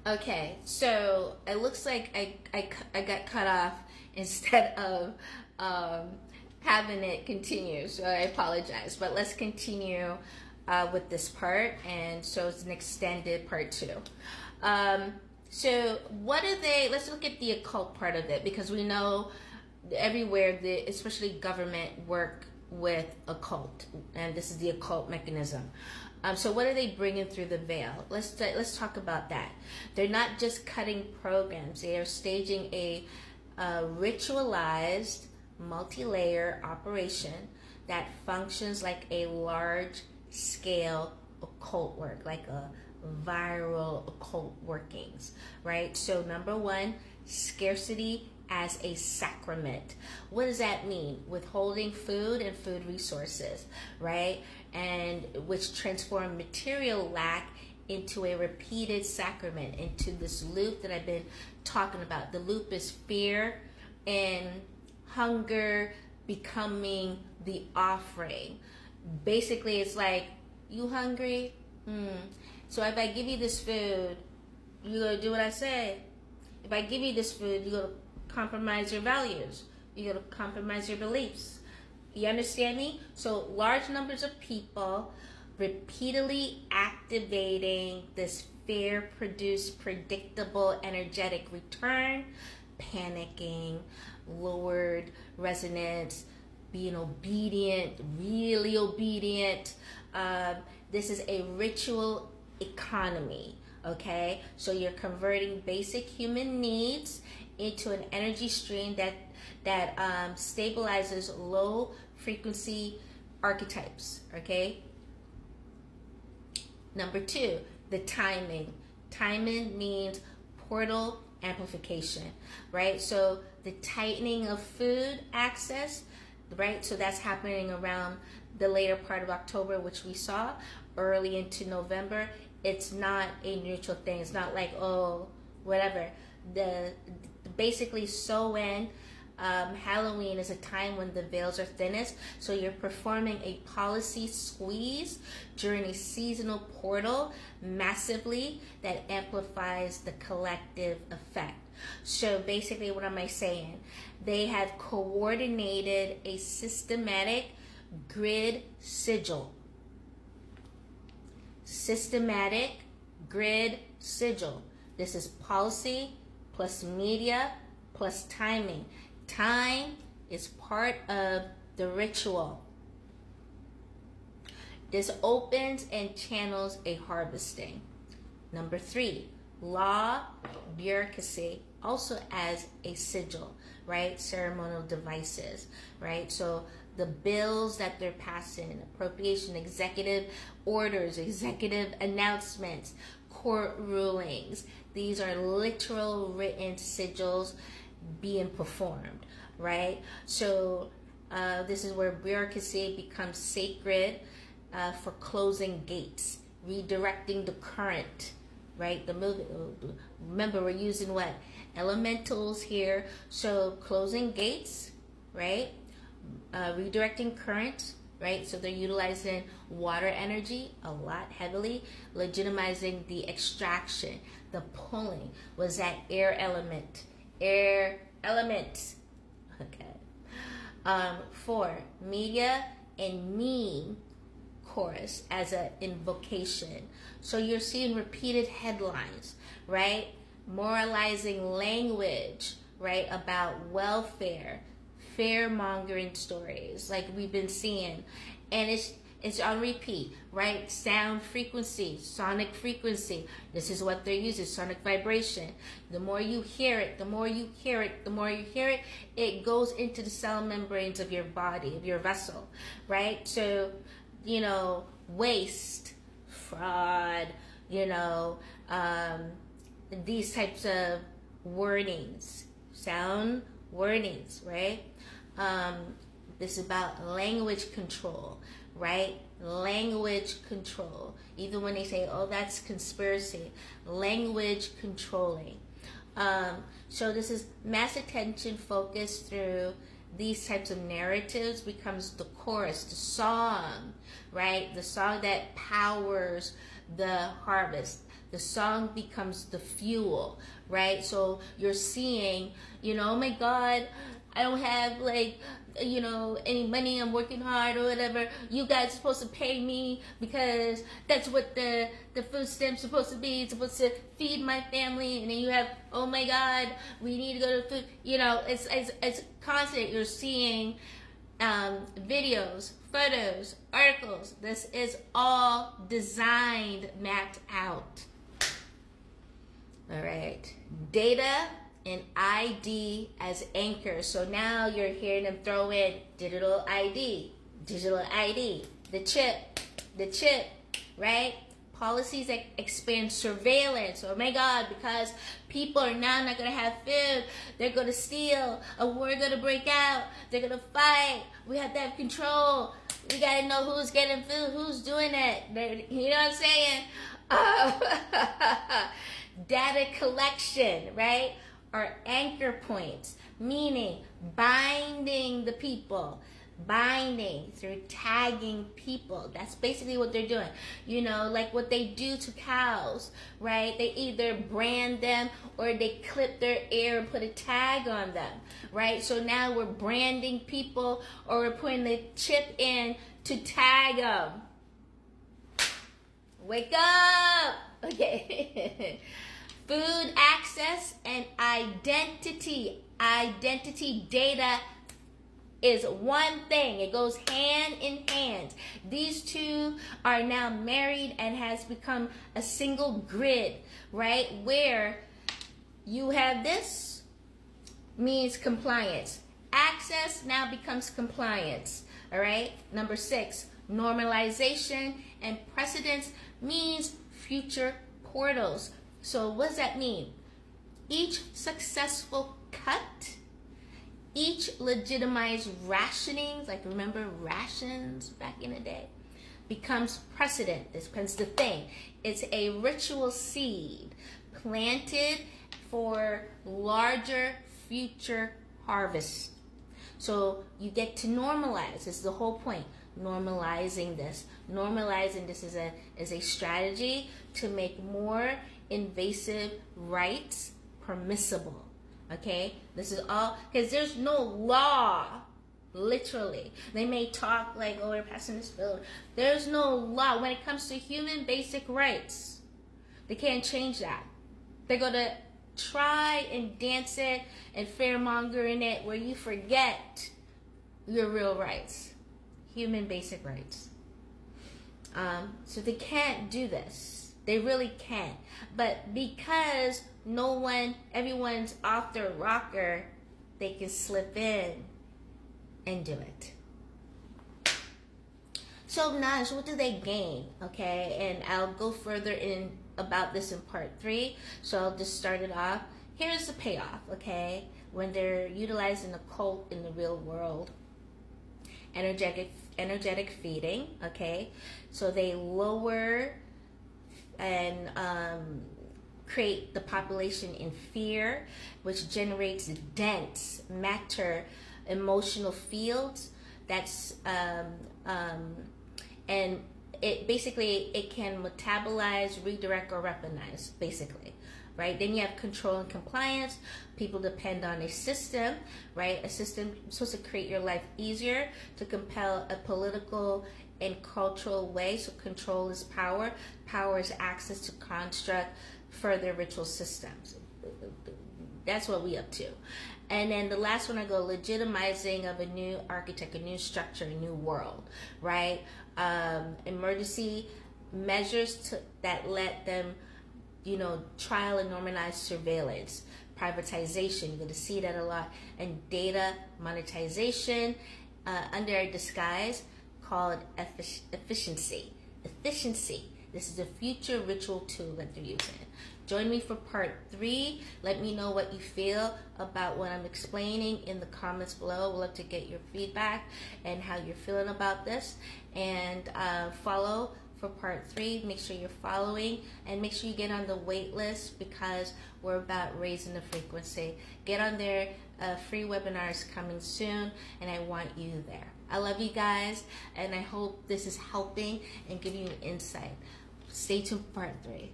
Okay, so it looks like I got cut off instead of um, having it continue. So I apologize, but let's continue with this part. And so it's an extended part two. Um, so what are they? Let's look at the occult part of it because we know everywhere, especially government, work with occult, and this is the occult mechanism. So what are they bringing through the veil? Let's talk about that. They're not just cutting programs; they are staging a ritualized, multi-layer operation that functions like a large-scale occult work, like a viral occult workings, right? So number one, scarcity as a sacrament. What does that mean? Withholding food and food resources, right? And which transform material lack into a repeated sacrament, into this loop that I've been talking about. The loop is fear and hunger becoming the offering. Basically, it's like, you hungry? So if I give you this food, you're going to do what I say. If I give you this food, you're going to compromise your values. You're going to compromise your beliefs. You understand me? So large numbers of people repeatedly activating this fear-produced, predictable, energetic return, panicking, lowered resonance, being obedient, really obedient. This is a ritual economy, okay? So you're converting basic human needs into an energy stream that stabilizes low frequency archetypes, okay? Number two, the timing. Timing means portal amplification, right? So the tightening of food access, right? So that's happening around the later part of October, which we saw early into November. It's not a neutral thing. It's not like, oh, whatever. The basically Halloween is a time when the veils are thinnest, so you're performing a policy squeeze during a seasonal portal massively that amplifies the collective effect. So basically, what am I saying? They have coordinated a systematic grid sigil. Systematic grid sigil. This is policy plus media plus timing. Time is part of the ritual. This opens and channels a harvesting. Number three, law, bureaucracy, also as a sigil, right? Ceremonial devices, right? So the bills that they're passing, appropriation, executive orders, executive announcements, court rulings. These are literal written sigils being performed, right? So this is where bureaucracy becomes sacred for closing gates, redirecting the current, right? The movie. Remember, we're using what? Elementals here. So closing gates, right? Redirecting current, right? So they're utilizing water energy a lot heavily, legitimizing the extraction, the pulling. Was that air element? Air element. Okay. Four, media and meme chorus as an invocation. So you're seeing repeated headlines, right? Moralizing language, right? About welfare, fear-mongering stories like we've been seeing. And it's on repeat, right? Sound frequency, sonic frequency. This is what they're using, sonic vibration. The more you hear it, the more you hear it, the more you hear it, it goes into the cell membranes of your body, of your vessel, right? So, waste, fraud, these types of wordings, sound wordings, right? This is about language control, right? Language control. Even when they say, oh, that's conspiracy, language controlling. So this is mass attention focused through these types of narratives becomes the chorus, the song, right? The song that powers the harvest, The song becomes the fuel, right? So you're seeing, oh my God, I don't have any money, I'm working hard or whatever. You guys are supposed to pay me because that's what the food stamp's supposed to be. It's supposed to feed my family. And then you have, oh my God, we need to go to food. It's constant. You're seeing videos, photos, articles. This is all designed, mapped out. All right. Data and ID as anchors. So now you're hearing them throw in digital ID, the chip, right? Policies that expand surveillance. Oh my God, because people are now not going to have food. They're going to steal. A war going to break out. They're going to fight. We have to have control. We got to know who's getting food, who's doing it. You know what I'm saying? Data collection, right? Are anchor points, meaning binding the people, binding through tagging people. That's basically what they're doing. Like what they do to cows, right? They either brand them or they clip their ear and put a tag on them, right? So now we're branding people or we're putting the chip in to tag them. Wake up! Okay. Food access and identity. Identity data is one thing. It goes hand in hand. These two are now married and has become a single grid, right? Where you have this means compliance. Access now becomes compliance, all right? Number 6, normalization and precedence means future portals. So what does that mean? Each successful cut, each legitimized rationings, like remember rations back in the day, becomes precedent. This becomes the thing. It's a ritual seed planted for larger future harvest. So you get to normalize. This is the whole point. Normalizing this is a strategy to make more invasive rights permissible. Okay, this is all because there's no law. Literally, they may talk like, oh, we're passing this bill. There's no law when it comes to human basic rights. They can't change that. They're gonna try and dance it and fairmonger in it where you forget your real rights, human basic rights. So they can't do this. They really can't. But because everyone's off their rocker, they can slip in and do it. So Naj, what do they gain? Okay, and I'll go further in about this in part 3. So I'll just start it off. Here's the payoff, okay? When they're utilizing a cult in the real world, energetic feeding, okay? So they lower and create the population in fear, which generates dense matter emotional fields. That's and it can metabolize, redirect, or weaponize, basically, right? Then you have control and compliance. People depend on a system, right? A system supposed to create your life easier, to compel a political and cultural way. So control is power. Power is access to construct further ritual systems. That's what we up to. And then the last one I go, legitimizing of a new architect, a new structure, a new world, right? Emergency measures that let them, trial and normalize surveillance, privatization, you're going to see that a lot, and data monetization under a disguise called efficiency. This is a future ritual tool that they're using. Join me for part 3. Let me know what you feel about what I'm explaining in the comments below. We'd love to get your feedback and how you're feeling about this. And follow for part 3. Make sure you're following and make sure you get on the wait list because we're about raising the frequency. Get on there. Free webinars coming soon, and I want you there. I love you guys, and I hope this is helping and giving you insight. Stay tuned for part 3.